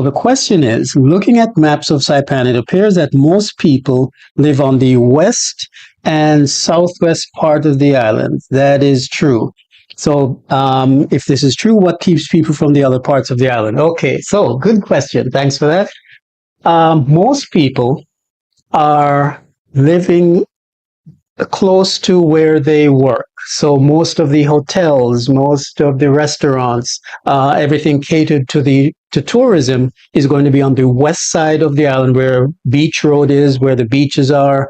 The question is, looking at maps of Saipan, it appears that most people live on the west and southwest part of the island. That is true. So, if this is true, what keeps people from the other parts of the island? Okay, so good question. Thanks for that. Most people are living close to where they work. So most of the hotels, most of the restaurants, everything catered to tourism is going to be on the west side of the island where Beach Road is, where the beaches are.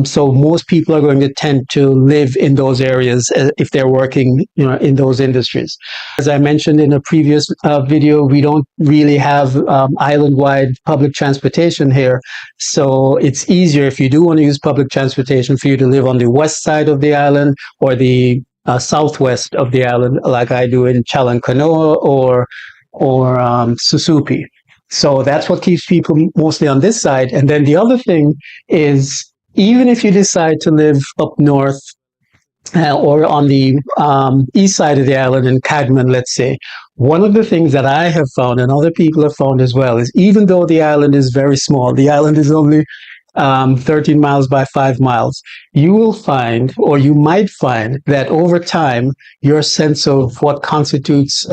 So most people are going to tend to live in those areas if they're working, in those industries. As I mentioned in a previous video, we don't really have island-wide public transportation here. So it's easier if you do want to use public transportation for you to live on the west side of the island or the southwest of the island, like I do in Chalankanoa or Susupi. So that's what keeps people mostly on this side. And then the other thing is, even if you decide to live up north or on the east side of the island in Cadman, let's say, one of the things that I have found and other people have found as well is, even though the island is very small, the island is only 13 miles by 5 miles, you will find, or you might find, that over time, your sense of what constitutes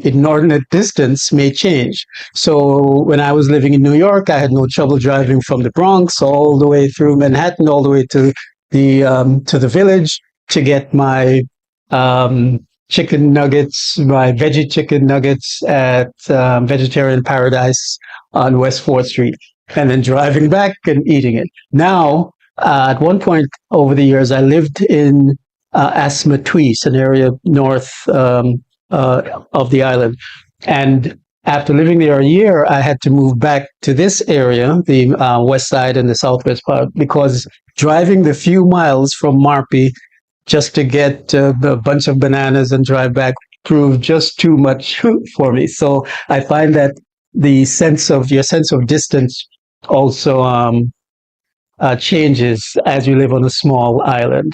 inordinate distance may change. So when I was living in New York, I had no trouble driving from the Bronx all the way through Manhattan, all the way to the village to get my chicken nuggets, my veggie chicken nuggets at Vegetarian Paradise on West 4th Street, and then driving back and eating it. Now, at one point over the years, I lived in Asmatwees, an area north of the island. And after living there a year, I had to move back to this area, the west side and the southwest part, because driving the few miles from Marpi just to get a bunch of bananas and drive back proved just too much for me. So I find that your sense of distance also changes as you live on a small island.